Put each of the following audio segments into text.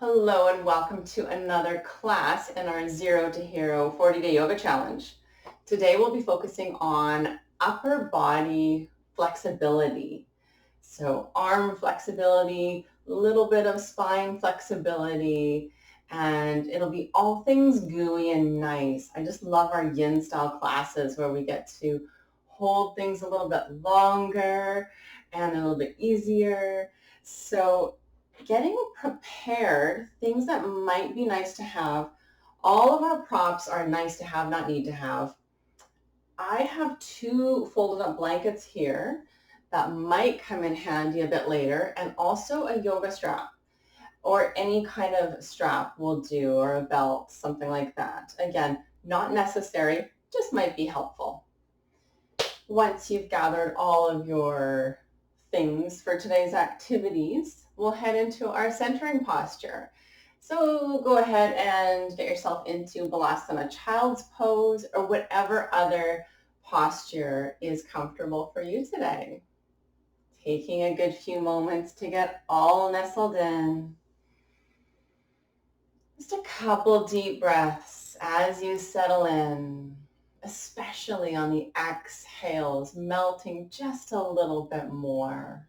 Hello and welcome to another class in our Zero to Hero 40-Day Yoga Challenge. Today we'll be focusing on upper body flexibility. So arm flexibility, a little bit of spine flexibility, and it'll be all things gooey and nice. I just love our yin style classes where we get to hold things a little bit longer and a little bit easier. So getting prepared, things that might be nice to have. All of our props are nice to have, not need to have. I have two folded up blankets here that might come in handy a bit later, and also a yoga strap or any kind of strap will do, or a belt, something like that. Again, not necessary, just might be helpful. Once you've gathered all of your things for today's activities, we'll head into our centering posture. So go ahead and get yourself into Halasana, child's pose, or whatever other posture is comfortable for you today. Taking a good few moments to get all nestled in. Just a couple deep breaths as you settle in, especially on the exhales, melting just a little bit more.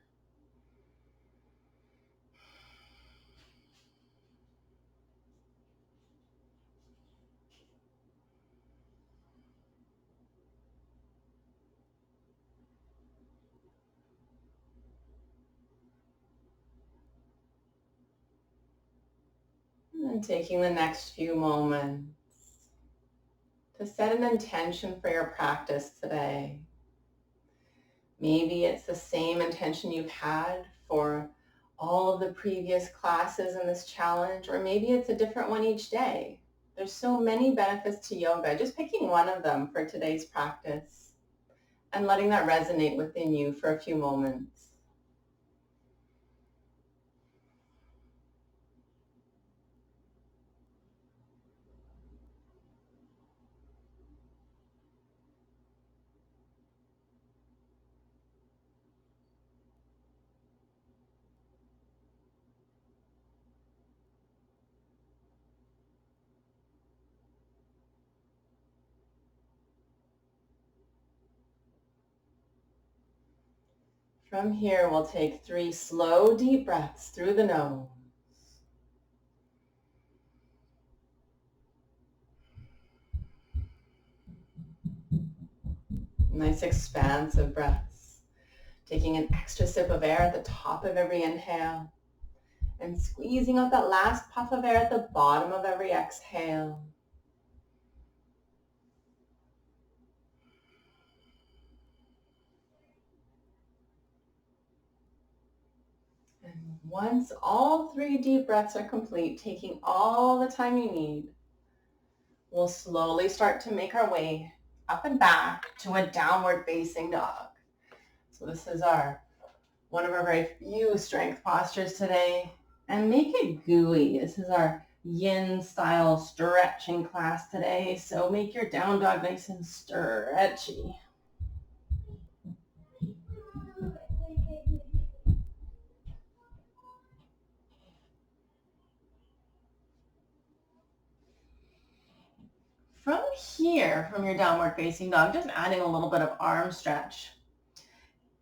And taking the next few moments to set an intention for your practice today. Maybe it's the same intention you've had for all of the previous classes in this challenge, or maybe it's a different one each day. There's so many benefits to yoga. Just picking one of them for today's practice and letting that resonate within you for a few moments. From here, we'll take 3 slow, deep breaths through the nose. Nice expansive breaths. Taking an extra sip of air at the top of every inhale and squeezing out that last puff of air at the bottom of every exhale. And once all 3 deep breaths are complete, taking all the time you need, we'll slowly start to make our way up and back to a downward facing dog. So this is one of our very few strength postures today. And make it gooey. This is our yin style stretching class today. So make your down dog nice and stretchy. From here, from your downward facing dog, just adding a little bit of arm stretch.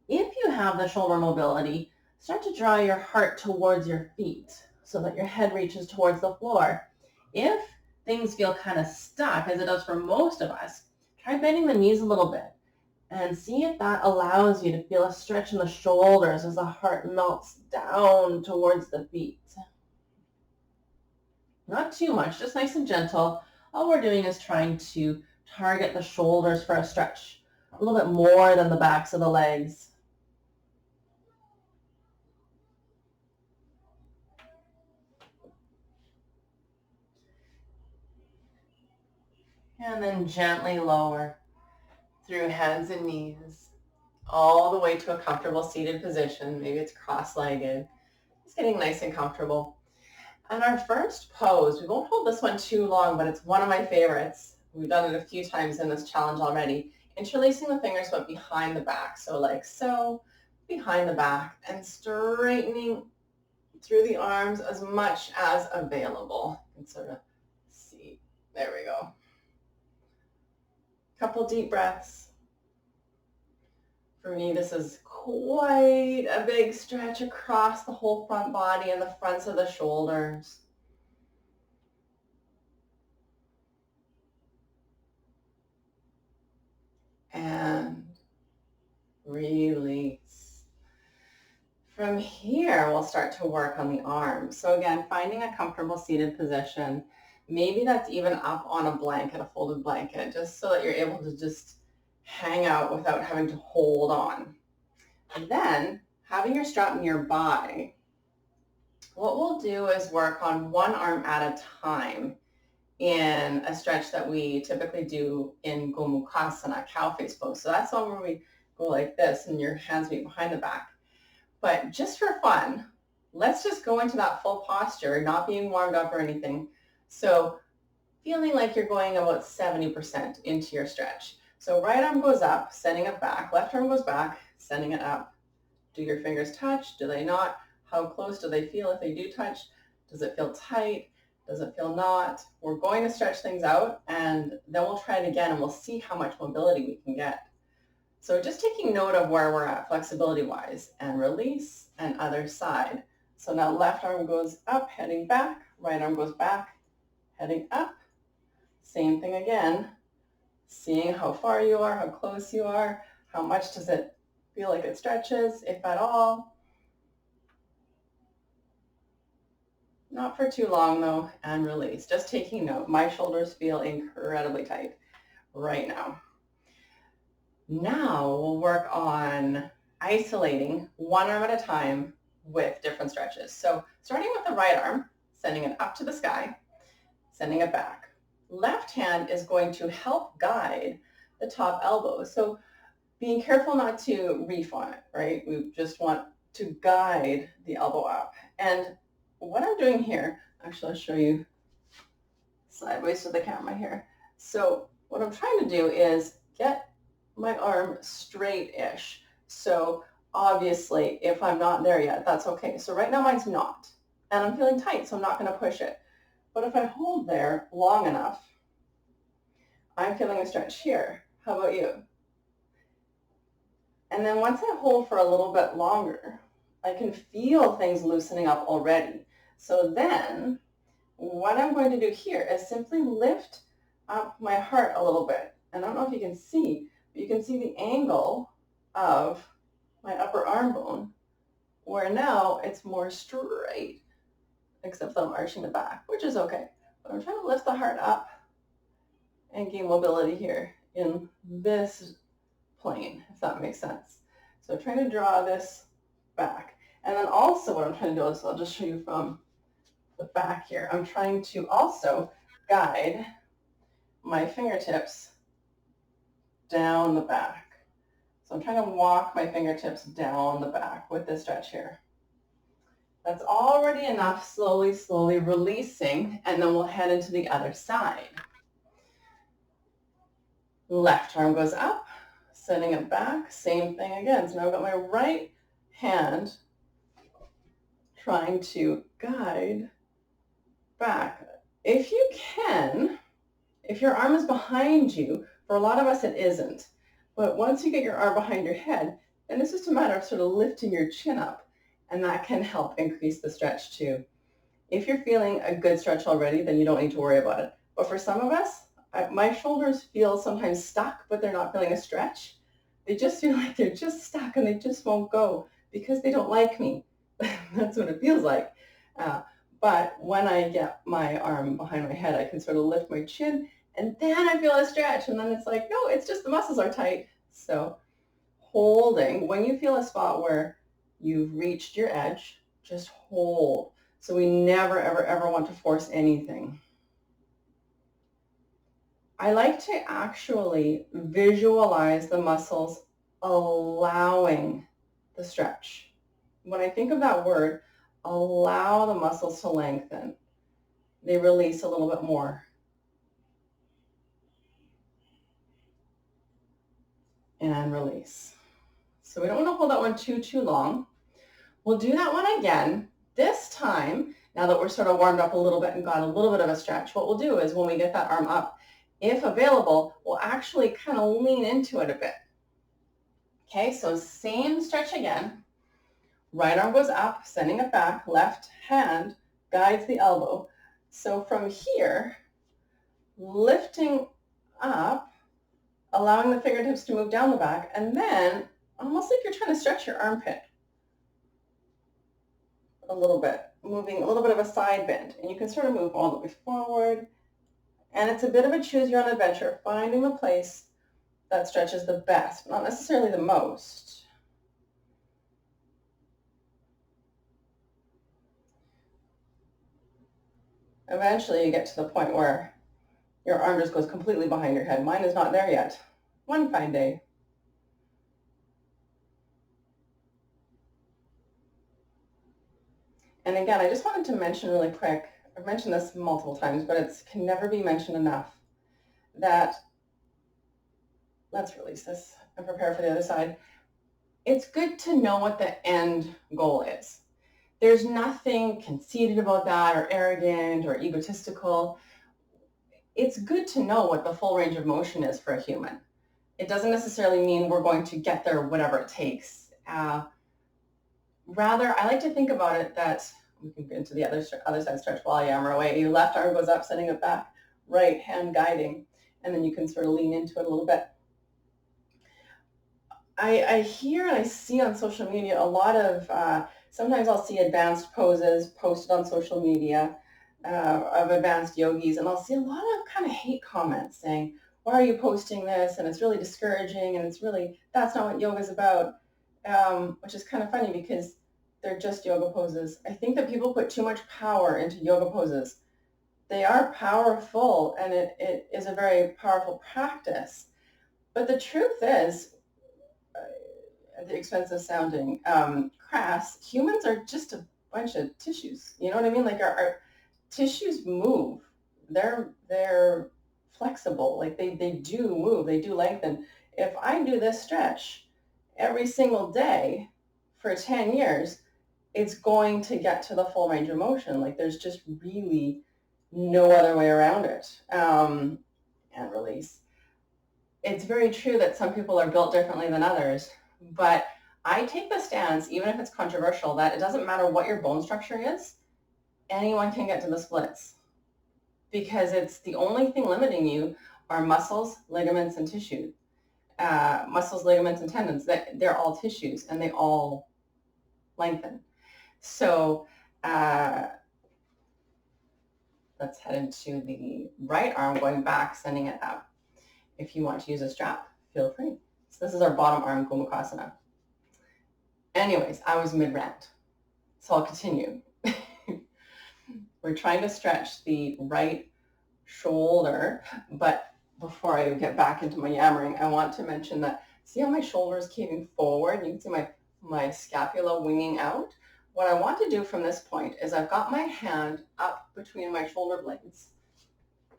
If you have the shoulder mobility, start to draw your heart towards your feet so that your head reaches towards the floor. If things feel kind of stuck, as it does for most of us, try bending the knees a little bit and see if that allows you to feel a stretch in the shoulders as the heart melts down towards the feet. Not too much, just nice and gentle. All we're doing is trying to target the shoulders for a stretch, a little bit more than the backs of the legs. And then gently lower through hands and knees, all the way to a comfortable seated position. Maybe it's cross-legged. Just getting nice and comfortable. And our first pose, we won't hold this one too long, but it's one of my favorites. We've done it a few times in this challenge already. Interlacing the fingers, but behind the back. So like so, behind the back, and straightening through the arms as much as available. You can sort of see. There we go. Couple deep breaths. For me, this is quite a big stretch across the whole front body and the fronts of the shoulders. And release. From here, we'll start to work on the arms. So again, finding a comfortable seated position. Maybe that's even up on a blanket, a folded blanket, just so that you're able to just hang out without having to hold on. And then, having your strap nearby, what we'll do is work on one arm at a time in a stretch that we typically do in Gomukhasana, cow face pose. So that's one where we go like this and your hands meet behind the back. But just for fun, let's just go into that full posture, not being warmed up or anything. So feeling like you're going about 70% into your stretch. So right arm goes up, sending it back. Left arm goes back, sending it up. Do your fingers touch? Do they not? How close do they feel if they do touch? Does it feel tight? Does it feel not? We're going to stretch things out, and then we'll try it again and we'll see how much mobility we can get. So just taking note of where we're at flexibility-wise, and release, and other side. So now left arm goes up, heading back. Right arm goes back, heading up. Same thing again. Seeing how far you are, how close you are, how much does it feel like it stretches, if at all. Not for too long though, and release. Just taking note. My shoulders feel incredibly tight right now. Now we'll work on isolating one arm at a time with different stretches. So starting with the right arm, sending it up to the sky, sending it back. Left hand is going to help guide the top elbow. So being careful not to reef on it, right? We just want to guide the elbow up. And what I'm doing here, actually I'll show you sideways to the camera here. So what I'm trying to do is get my arm straight-ish. So obviously if I'm not there yet, that's okay. So right now mine's not, and I'm feeling tight, so I'm not going to push it. But if I hold there long enough, I'm feeling a stretch here. How about you? And then once I hold for a little bit longer, I can feel things loosening up already. So then what I'm going to do here is simply lift up my heart a little bit. And I don't know if you can see, but you can see the angle of my upper arm bone, where now it's more straight, except that I'm arching the back, which is okay. But I'm trying to lift the heart up and gain mobility here in this plane, if that makes sense. So trying to draw this back. And then also what I'm trying to do is, I'll just show you from the back here, I'm trying to also guide my fingertips down the back. So I'm trying to walk my fingertips down the back with this stretch here. That's already enough, slowly, slowly releasing, and then we'll head into the other side. Left arm goes up, sending it back, same thing again. So now I've got my right hand trying to guide back. If you can, if your arm is behind you, for a lot of us it isn't, but once you get your arm behind your head, then it's just a matter of sort of lifting your chin up, and that can help increase the stretch too. If you're feeling a good stretch already, then you don't need to worry about it. But for some of us, my shoulders feel sometimes stuck, but they're not feeling a stretch. They just feel like they're just stuck and they just won't go because they don't like me. That's what it feels like. But when I get my arm behind my head, I can sort of lift my chin, and then I feel a stretch, and then it's like, no, it's just the muscles are tight. So holding, when you feel a spot where you've reached your edge, just hold. So we never, ever, ever want to force anything. I like to actually visualize the muscles allowing the stretch. When I think of that word, allow the muscles to lengthen. They release a little bit more. And release. So we don't want to hold that one too long. We'll do that one again. This time, now that we're sort of warmed up a little bit and got a little bit of a stretch, what we'll do is when we get that arm up, if available, we'll actually kind of lean into it a bit. Okay, so same stretch again. Right arm goes up, sending it back. Left hand guides the elbow. So from here, lifting up, allowing the fingertips to move down the back, and then almost like you're trying to stretch your armpit a little bit, moving a little bit of a side bend. And you can sort of move all the way forward. And it's a bit of a choose your own adventure, finding the place that stretches the best, not necessarily the most. Eventually you get to the point where your arm just goes completely behind your head. Mine is not there yet. One fine day. And again, I just wanted to mention really quick, I've mentioned this multiple times, but it can never be mentioned enough, that, let's release this and prepare for the other side. It's good to know what the end goal is. There's nothing conceited about that or arrogant or egotistical. It's good to know what the full range of motion is for a human. It doesn't necessarily mean we're going to get there whatever it takes. Rather, I like to think about it that, we can get into the other side stretch while I hammer away. Your left arm goes up, sending it back, right hand guiding, and then you can sort of lean into it a little bit. I hear and I see on social media a lot of, sometimes I'll see advanced poses posted on social media of advanced yogis, and I'll see a lot of kind of hate comments saying, why are you posting this? And it's really discouraging, and it's really, that's not what yoga is about, which is kind of funny because they're just yoga poses. I think that people put too much power into yoga poses. They are powerful, and it is a very powerful practice. But the truth is, at the expense of sounding crass, humans are just a bunch of tissues. You know what I mean? Like our tissues move. They're flexible. Like they do move. They do lengthen. If I do this stretch every single day for 10 years, it's going to get to the full range of motion. Like there's just really no other way around it. And release. It's very true that some people are built differently than others, but I take the stance, even if it's controversial, that it doesn't matter what your bone structure is, anyone can get to the splits, because it's the only thing limiting you are muscles, ligaments, and tissue. Muscles, ligaments, and tendons, they're all tissues, and they all lengthen. So let's head into the right arm, going back, sending it up. If you want to use a strap, feel free. So this is our bottom arm, Gomukhasana. Anyways, I was mid-rant, so I'll continue. We're trying to stretch the right shoulder, but before I get back into my yammering, I want to mention that, see how my shoulder is caving forward? You can see my scapula winging out. What I want to do from this point is I've got my hand up between my shoulder blades,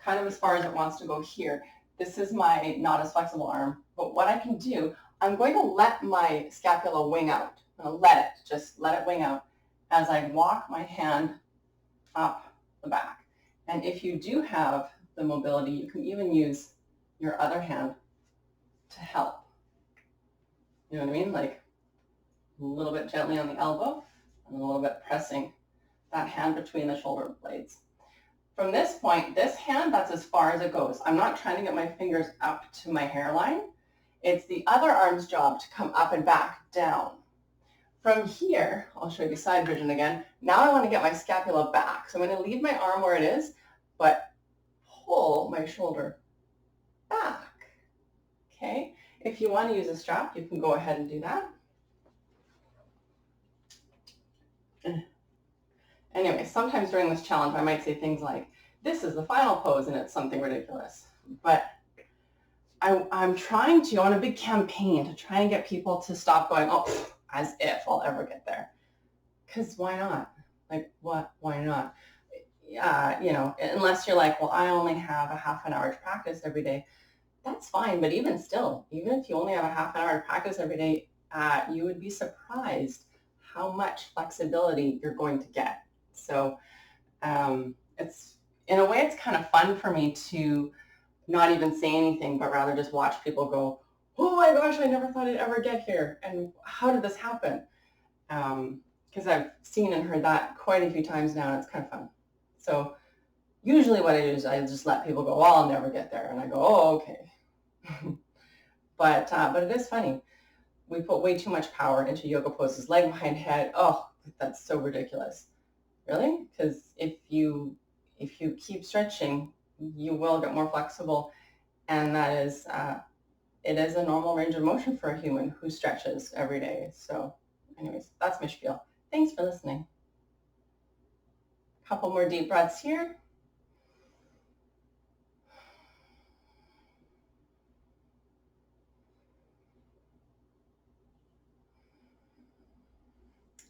kind of as far as it wants to go here. This is my not as flexible arm, but what I can do, I'm going to let my scapula wing out. I'm going to just let it wing out as I walk my hand up the back. And if you do have the mobility, you can even use your other hand to help. You know what I mean? Like a little bit gently on the elbow and a little bit pressing that hand between the shoulder blades. From this point, this hand, that's as far as it goes. I'm not trying to get my fingers up to my hairline. It's the other arm's job to come up and back down. From here, I'll show you side vision again. Now I want to get my scapula back. So I'm going to leave my arm where it is, but pull my shoulder back. Okay? If you want to use a strap, you can go ahead and do that. Anyway, sometimes during this challenge, I might say things like, this is the final pose, and it's something ridiculous. But I'm trying to, on a big campaign, to try and get people to stop going, oh, as if I'll ever get there. Because why not? Like, what? Why not? You know, unless you're like, well, I only have a half an hour to practice every day. That's fine, but even still, even if you only have a half an hour to practice every day, you would be surprised how much flexibility you're going to get. So it's, in a way, it's kind of fun for me to not even say anything, but rather just watch people go, oh my gosh, I never thought I'd ever get here. And how did this happen? Because I've seen and heard that quite a few times now, and it's kind of fun. So usually what I do is I just let people go, well, I'll never get there. And I go, oh, okay. But it is funny. We put way too much power into yoga poses, leg behind head. Oh, that's so ridiculous. Really? Because if you keep stretching, you will get more flexible, and that is it is a normal range of motion for a human who stretches every day. So, anyways, that's my spiel. Thanks for listening. A couple more deep breaths here.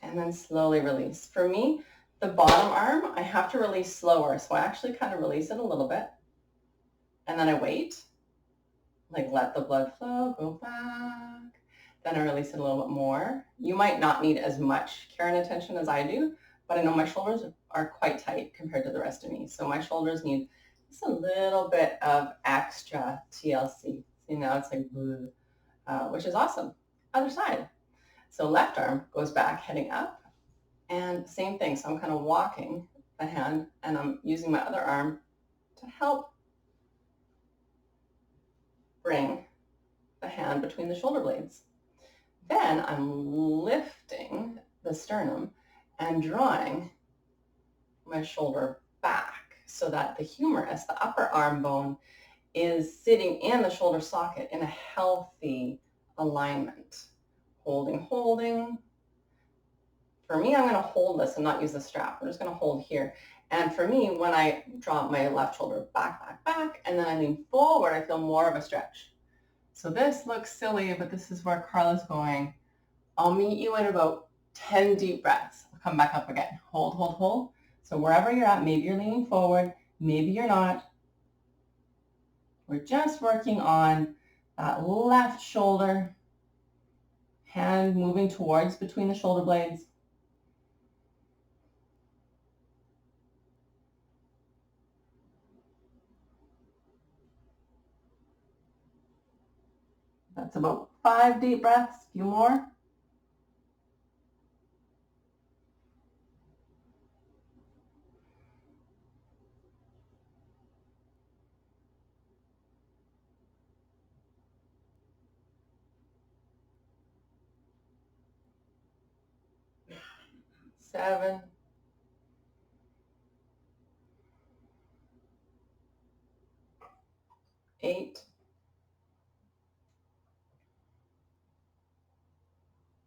And then slowly release. For me, the bottom arm, I have to release slower. So I actually kind of release it a little bit. And then I wait. Like let the blood flow, go back. Then I release it a little bit more. You might not need as much care and attention as I do, but I know my shoulders are quite tight compared to the rest of me. So my shoulders need just a little bit of extra TLC. See, now it's like, which is awesome. Other side. So left arm goes back, heading up. And same thing. So I'm kind of walking the hand, and I'm using my other arm to help bring the hand between the shoulder blades. Then I'm lifting the sternum and drawing my shoulder back so that the humerus, the upper arm bone, is sitting in the shoulder socket in a healthy alignment. Holding. For me, I'm going to hold this and not use the strap. I'm just going to hold here. And for me, when I draw my left shoulder back, and then I lean forward, I feel more of a stretch. So this looks silly, but this is where Carla's going. I'll meet you at about 10 deep breaths. I'll come back up again. Hold. So wherever you're at, maybe you're leaning forward, maybe you're not. We're just working on that left shoulder, hand moving towards between the shoulder blades. That's about 5 deep breaths, a few more. 7, 8,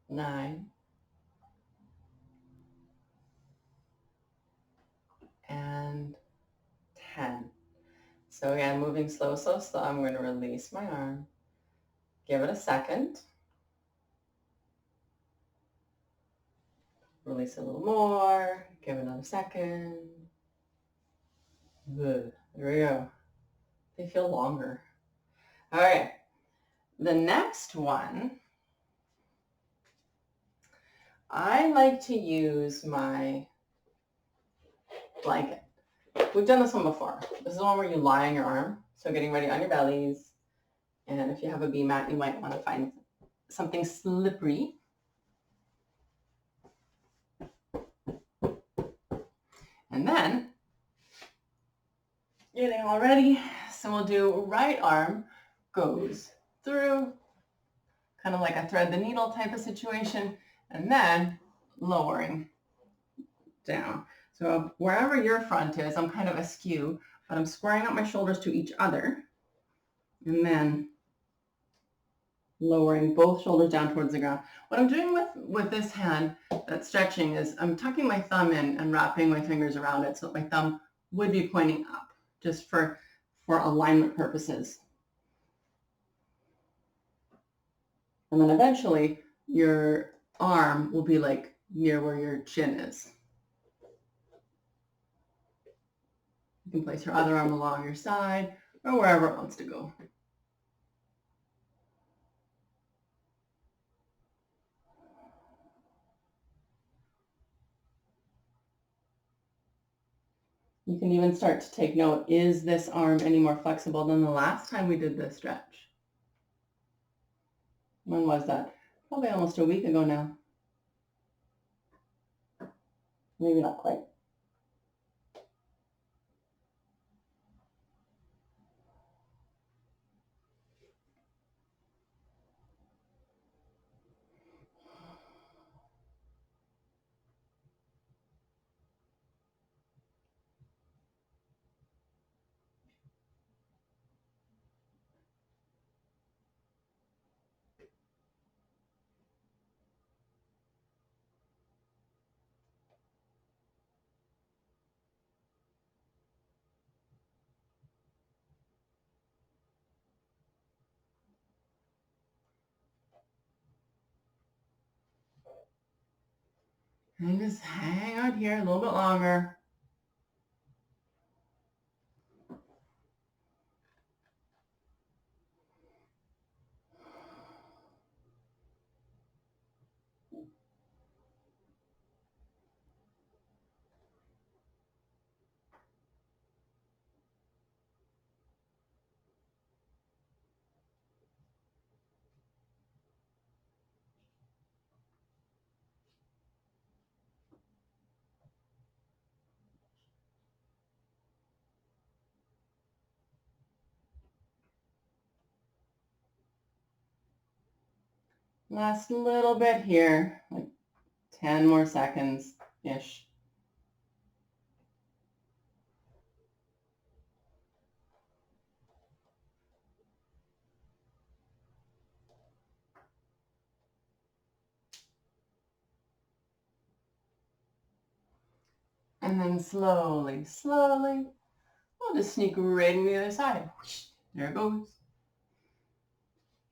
9, and 10. So again, moving slow. I'm going to release my arm. Give it a second. Release a little more. Give it another second. Good. There we go. They feel longer. All right. The next one, I like to use my blanket. We've done this one before. This is the one where you lie on your arm. So getting ready on your bellies. And if you have a bee mat, you might want to find something slippery. And then getting all ready. So we'll do right arm goes through, kind of like a thread the needle type of situation, and then lowering down. So wherever your front is, I'm kind of askew, but I'm squaring up my shoulders to each other, and then lowering both shoulders down towards the ground. What I'm doing with this hand that's stretching is I'm tucking my thumb in and wrapping my fingers around it so that my thumb would be pointing up, just for alignment purposes. And then eventually your arm will be like near where your chin is. You can place your other arm along your side or wherever it wants to go. You can even start to take note, is this arm any more flexible than the last time we did this stretch? When was that? Probably almost a week ago now. Maybe not quite. And just hang out here a little bit longer. Last little bit here, like 10 more seconds-ish. And then slowly, slowly, we'll just sneak right into the other side. There it goes.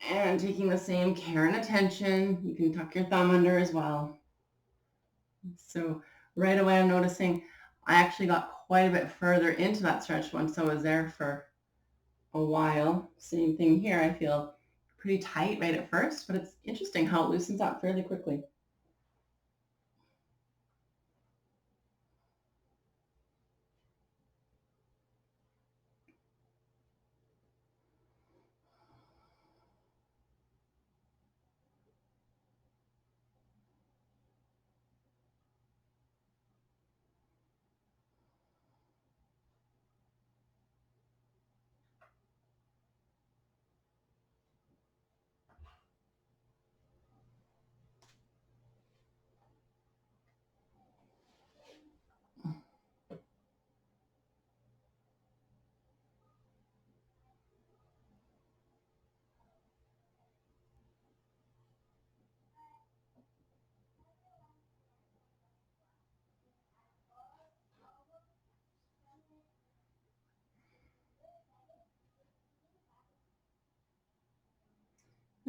And taking the same care and attention, you can tuck your thumb under as well. So right away I'm noticing I actually got quite a bit further into that stretch once I was there for a while. Same thing here. I feel pretty tight right at first, but it's interesting how it loosens up fairly quickly.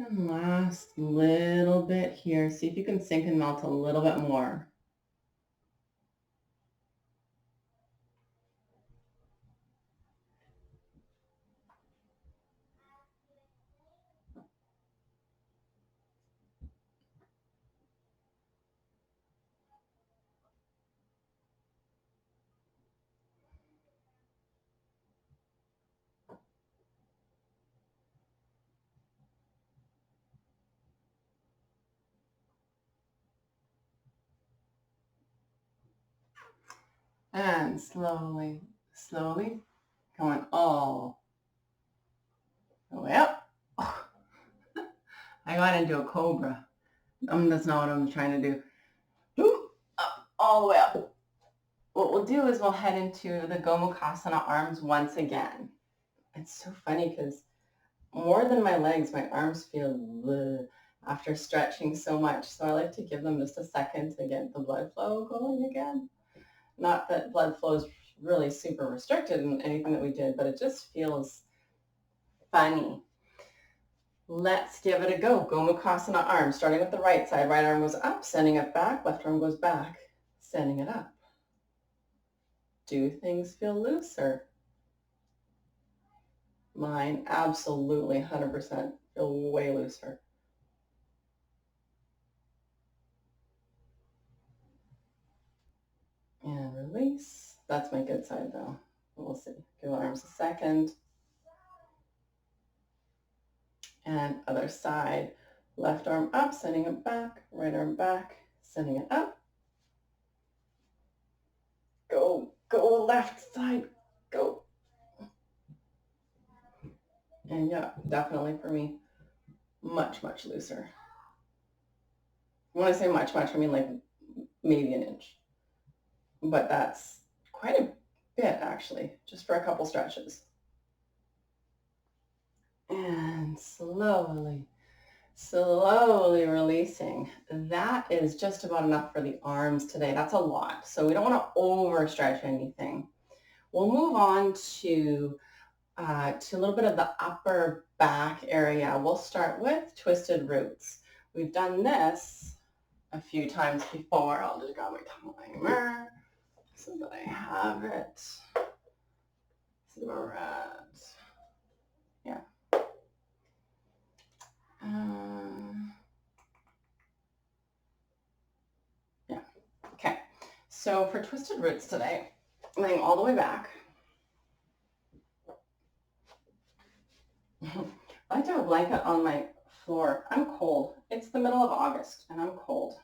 And last little bit here. See if you can sink and melt a little bit more. And slowly, slowly, going all the way up. Oh, I got into a cobra. That's not what I'm trying to do. Up, all the way up. What we'll do is we'll head into the Gomukhasana arms once again. It's so funny because more than my legs, my arms feel bleh after stretching so much. So I like to give them just a second to get the blood flow going again. Not that blood flow is really super restricted in anything that we did, but it just feels funny. Let's give it a go. Gomukhasana arms, starting with the right side. Right arm goes up, sending it back. Left arm goes back, sending it up. Do things feel looser? Mine absolutely 100% feel way looser. And release. That's my good side though. We'll see. Give arms a second. And other side. Left arm up, sending it back. Right arm back, sending it up. Go, go left side, go. And yeah, definitely for me, much, much looser. When I say much, much, I mean like maybe an inch. But that's quite a bit actually, just for a couple stretches. And slowly, slowly releasing. That is just about enough for the arms today. That's a lot. So we don't want to overstretch anything. We'll move on to a little bit of the upper back area. We'll start with twisted roots. We've done this a few times before. I'll just grab my timer so that I have it. See where we're at. Yeah. Yeah. Okay. So for twisted roots today, laying all the way back. I like to have a blanket on my floor. I'm cold. It's the middle of August and I'm cold.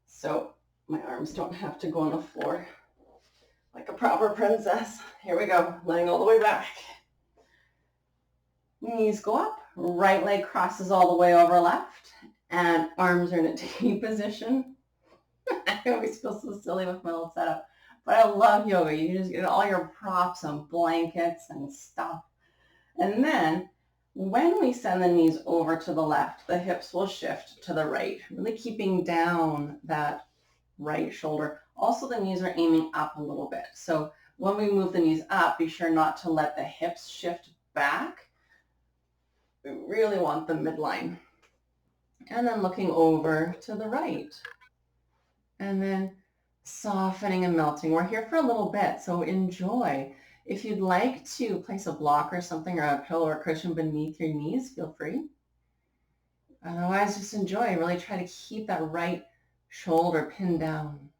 So my arms don't have to go on the floor like a proper princess. Here we go, laying all the way back. Knees go up, right leg crosses all the way over left, and arms are in a T position. I always feel so silly with my little setup, but I love yoga. You can just get all your props and blankets and stuff. And then when we send the knees over to the left, the hips will shift to the right, really keeping down that right shoulder. Also, the knees are aiming up a little bit. So when we move the knees up, be sure not to let the hips shift back. We really want the midline. And then looking over to the right. And then softening and melting. We're here for a little bit, so enjoy. If you'd like to place a block or something or a pillow or cushion beneath your knees, feel free. Otherwise, just enjoy. Really try to keep that right shoulder pinned down.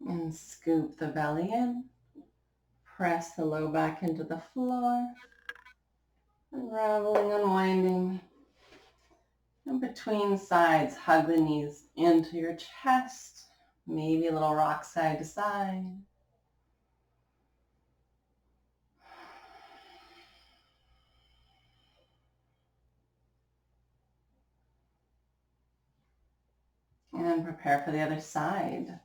And scoop the belly in. Press the low back into the floor. Unraveling, unwinding. And between sides, hug the knees into your chest. Maybe a little rock side to side. And prepare for the other side.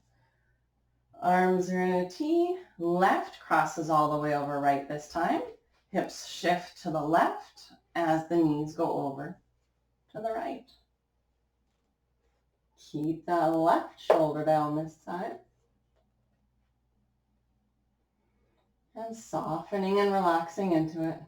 Arms are in a T. Left crosses all the way over right this time. Hips shift to the left as the knees go over to the right. Keep that left shoulder down this side. And softening and relaxing into it.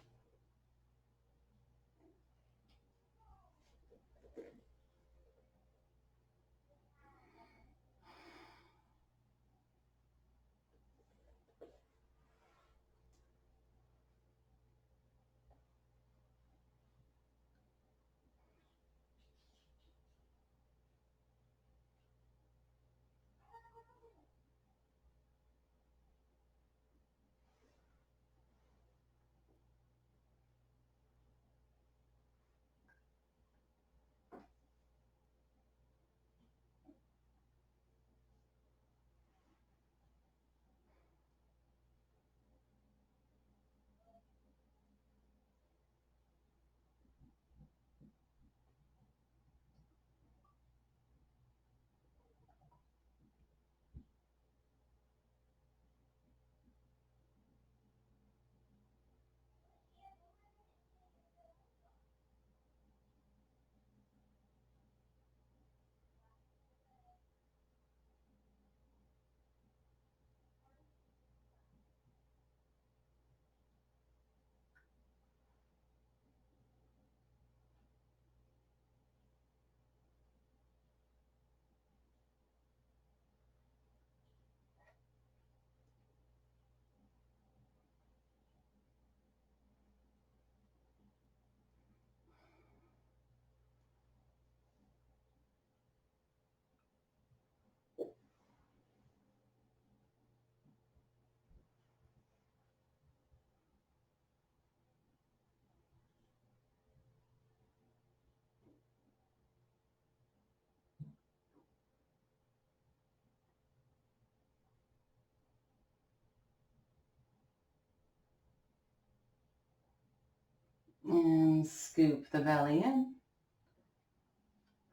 And scoop the belly in,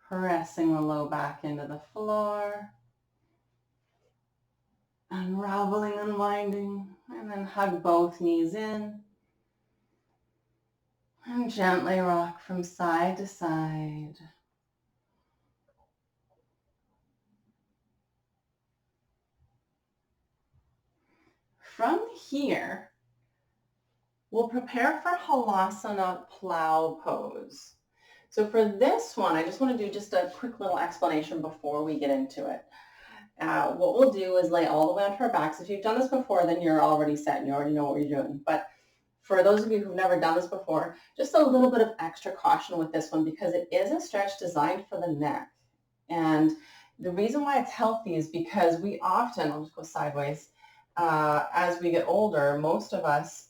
pressing the low back into the floor, unraveling, unwinding, and then hug both knees in, and gently rock from side to side. From here, we'll prepare for Halasana Plow Pose. So for this one, I just want to do just a quick little explanation before we get into it. What we'll do is lay all the way onto our backs. If you've done this before, then you're already set and you already know what you're doing. But for those of you who've never done this before, just a little bit of extra caution with this one because it is a stretch designed for the neck. And the reason why it's healthy is because we often, I'll just go sideways, as we get older, most of us,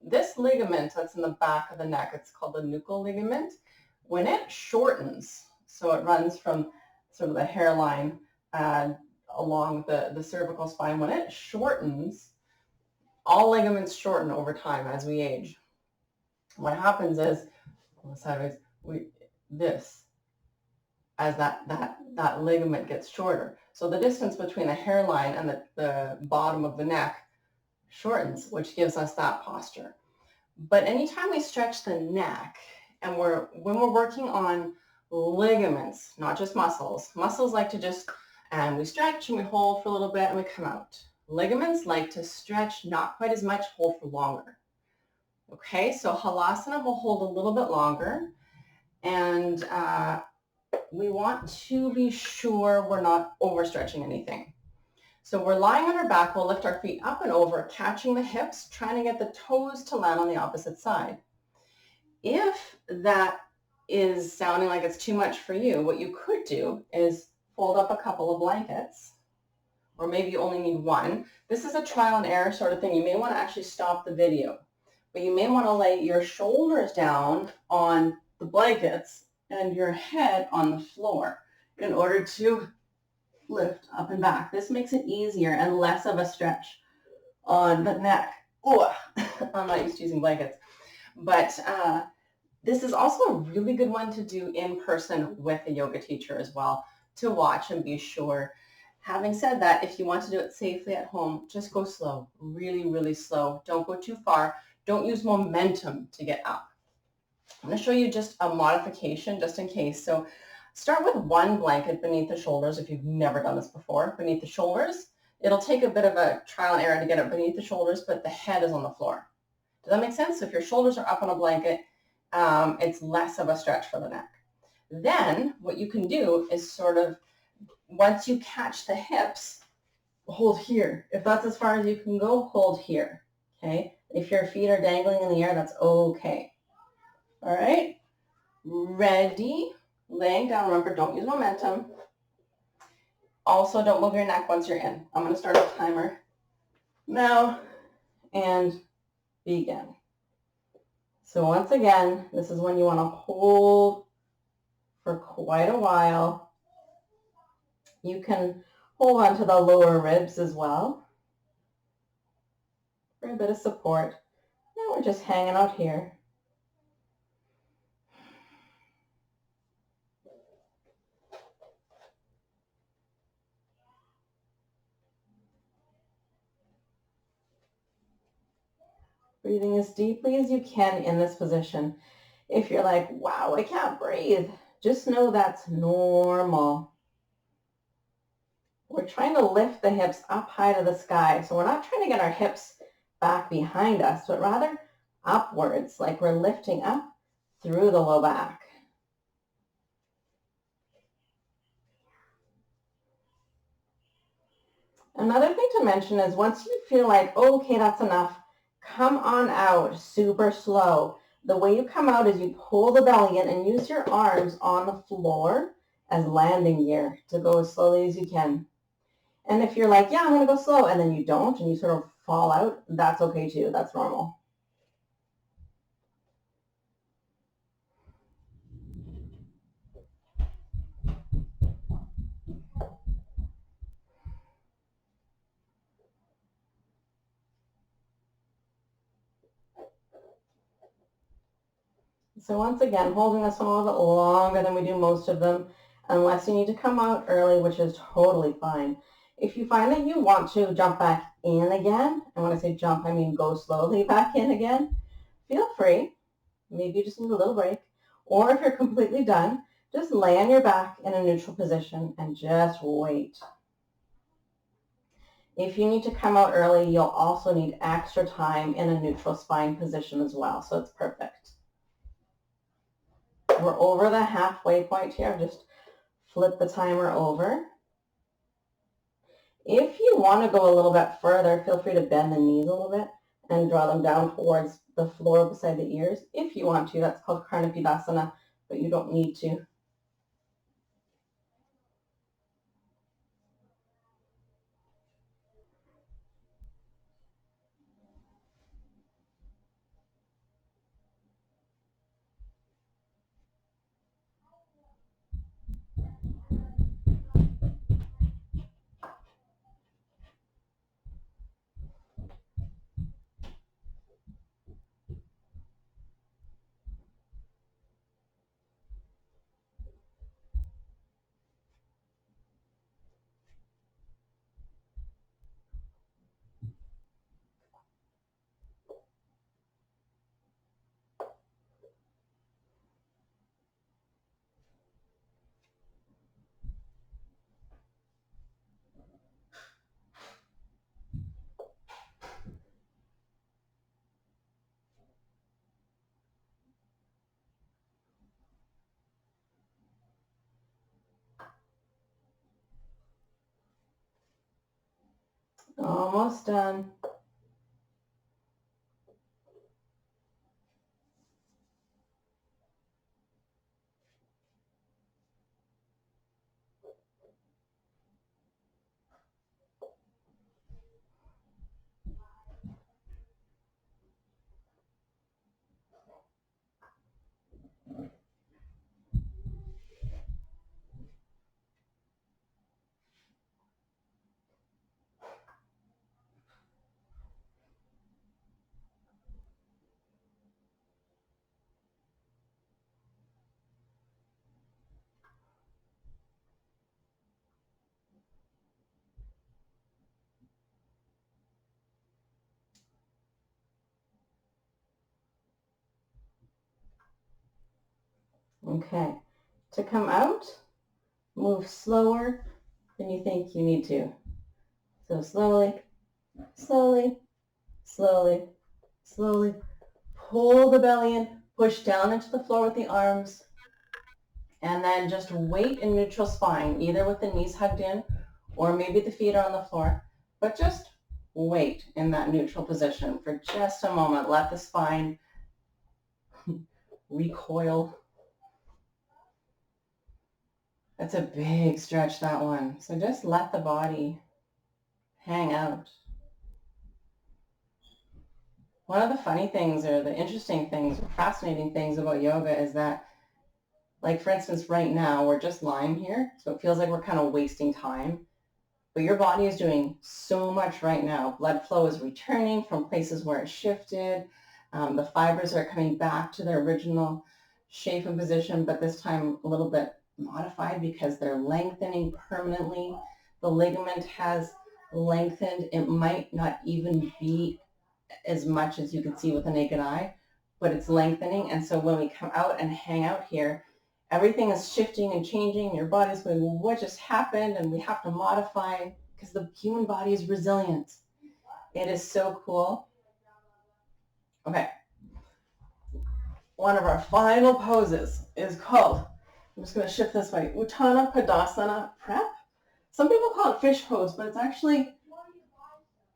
this ligament that's in the back of the neck, it's called the nuchal ligament, when it shortens, so it runs from sort of the hairline along the cervical spine, when it shortens, all ligaments shorten over time as we age. What happens is, sideways, as that ligament gets shorter. So the distance between the hairline and the bottom of the neck shortens, which gives us that posture. But anytime we stretch the neck, and when we're working on ligaments, not just muscles like to just, and we stretch and we hold for a little bit and we come out. Ligaments like to stretch, not quite as much, hold for longer. Okay, so Halasana will hold a little bit longer, and we want to be sure we're not overstretching anything. So we're lying on our back, we'll lift our feet up and over, catching the hips, trying to get the toes to land on the opposite side. If that is sounding like it's too much for you, what you could do is fold up a couple of blankets, or maybe you only need one. This is a trial and error sort of thing. You may want to actually stop the video, but you may want to lay your shoulders down on the blankets and your head on the floor in order to lift up and back. This makes it easier and less of a stretch on the neck. Oh, I'm not used to using blankets. But this is also a really good one to do in person with a yoga teacher as well, to watch and be sure. Having said that, if you want to do it safely at home, just go slow, really, really slow. Don't go too far. Don't use momentum to get up. I'm going to show you just a modification just in case. So start with one blanket beneath the shoulders if you've never done this before. Beneath the shoulders, it'll take a bit of a trial and error to get it beneath the shoulders, but the head is on the floor. Does that make sense? So if your shoulders are up on a blanket, it's less of a stretch for the neck. Then what you can do is sort of, once you catch the hips, hold here. If that's as far as you can go, hold here. Okay? If your feet are dangling in the air, that's okay. All right? Ready? Laying down. Remember, don't use momentum. Also, don't move your neck once you're in. I'm going to start a timer now and begin. So once again, this is when you want to hold for quite a while. You can hold on to the lower ribs as well for a bit of support. Now we're just hanging out here. Breathing as deeply as you can in this position. If you're like, wow, I can't breathe, just know that's normal. We're trying to lift the hips up high to the sky. So we're not trying to get our hips back behind us, but rather upwards, like we're lifting up through the low back. Another thing to mention is once you feel like, oh, okay, that's enough, come on out super slow. The way you come out is you pull the belly in and use your arms on the floor as landing gear to go as slowly as you can. And if you're like, yeah, I'm going to go slow, and then you don't, and you sort of fall out, that's okay too. That's normal. So once again, holding this one a little bit longer than we do most of them, unless you need to come out early, which is totally fine. If you find that you want to jump back in again, and when I say jump, I mean go slowly back in again, feel free. Maybe you just need a little break. Or if you're completely done, just lay on your back in a neutral position and just wait. If you need to come out early, you'll also need extra time in a neutral spine position as well, so it's perfect. We're over the halfway point here. Just flip the timer over. If you want to go a little bit further, feel free to bend the knees a little bit and draw them down towards the floor beside the ears. If you want to, that's called Halasana, but you don't need to. Almost done. Okay. To come out, move slower than you think you need to. So slowly, slowly, slowly, slowly. Pull the belly in, push down into the floor with the arms, and then just wait in neutral spine, either with the knees hugged in or maybe the feet are on the floor, but just wait in that neutral position for just a moment. Let the spine recoil. That's a big stretch, that one. So just let the body hang out. One of the funny things or the interesting things or fascinating things about yoga is that, like for instance, right now we're just lying here, so it feels like we're kind of wasting time. But your body is doing so much right now. Blood flow is returning from places where it shifted. The fibers are coming back to their original shape and position, but this time a little bit modified because they're lengthening permanently. The ligament has lengthened. It might not even be as much as you can see with the naked eye, but it's lengthening. And so when we come out and hang out here, everything is shifting and changing. Your body's going, well, what just happened? And we have to modify because the human body is resilient. It is so cool. Okay. One of our final poses is called, I'm just going to shift this way, Uttana Padasana Prep. Some people call it fish pose, but it's actually,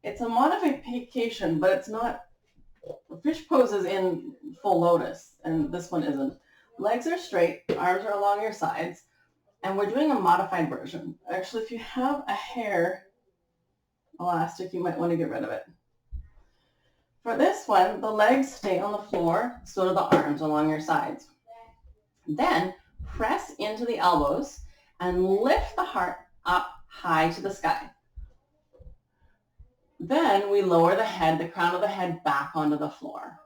it's a modification, but it's not. Fish pose is in full lotus, and this one isn't. Legs are straight, arms are along your sides, and we're doing a modified version. Actually, if you have a hair elastic, you might want to get rid of it. For this one, the legs stay on the floor, so do the arms along your sides. Then press into the elbows and lift the heart up high to the sky. Then we lower the head, the crown of the head back onto the floor.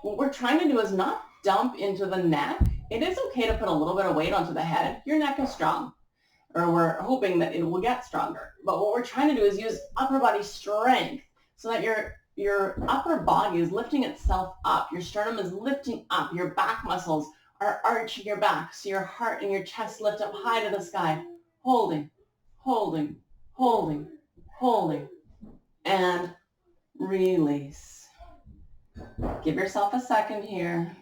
What we're trying to do is not dump into the neck, it is okay to put a little bit of weight onto the head. Your neck is strong, or we're hoping that it will get stronger. But what we're trying to do is use upper body strength so that your upper body is lifting itself up. Your sternum is lifting up. Your back muscles are arching your back, so your heart and your chest lift up high to the sky. Holding, holding, holding, holding, and release. Give yourself a second here.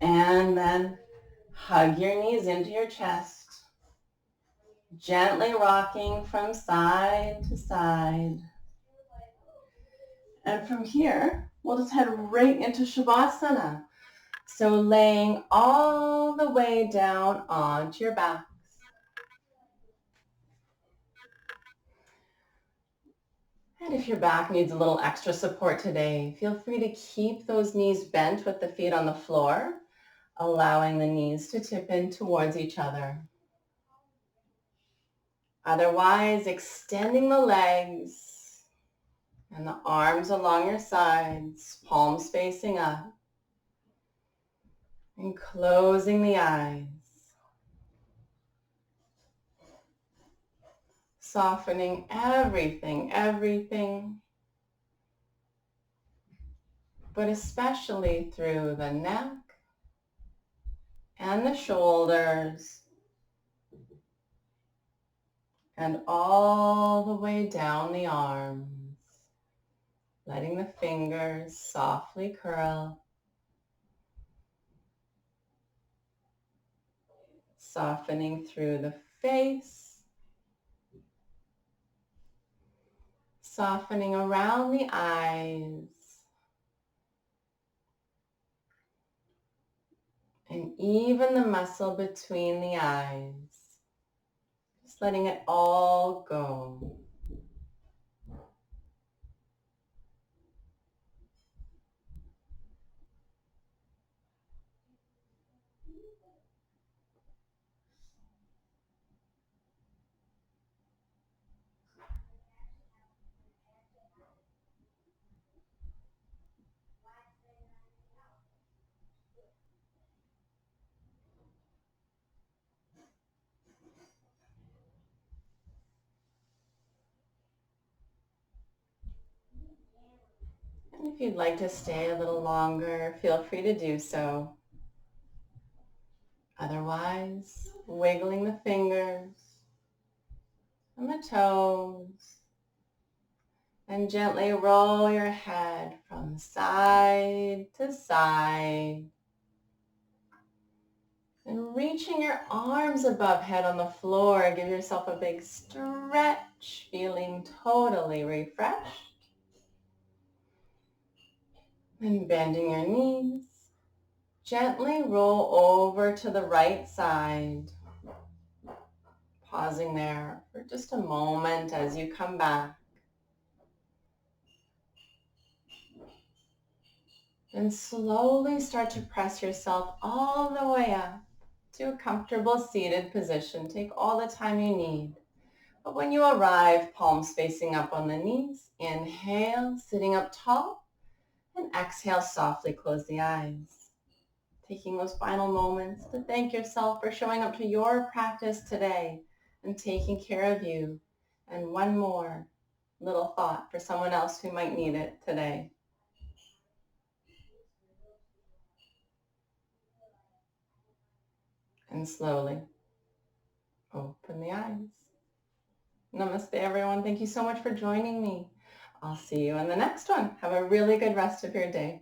And then hug your knees into your chest, gently rocking from side to side. And from here, we'll just head right into Shavasana. So laying all the way down onto your back. And if your back needs a little extra support today, feel free to keep those knees bent with the feet on the floor, allowing the knees to tip in towards each other. Otherwise, extending the legs and the arms along your sides, palms facing up, and closing the eyes. Softening everything, but especially through the neck and the shoulders and all the way down the arms, letting the fingers softly curl, softening through the face, softening around the eyes, and even the muscle between the eyes. Just letting it all go. And if you'd like to stay a little longer, feel free to do so. Otherwise, wiggling the fingers and the toes, and gently roll your head from side to side. And reaching your arms above head on the floor, give yourself a big stretch, feeling totally refreshed. And bending your knees, gently roll over to the right side. Pausing there for just a moment as you come back. And slowly start to press yourself all the way up to a comfortable seated position. Take all the time you need. But when you arrive, palms facing up on the knees, inhale, sitting up tall, and exhale, softly close the eyes. Taking those final moments to thank yourself for showing up to your practice today and taking care of you. And one more little thought for someone else who might need it today. And slowly open the eyes. Namaste, everyone. Thank you so much for joining me. I'll see you in the next one. Have a really good rest of your day.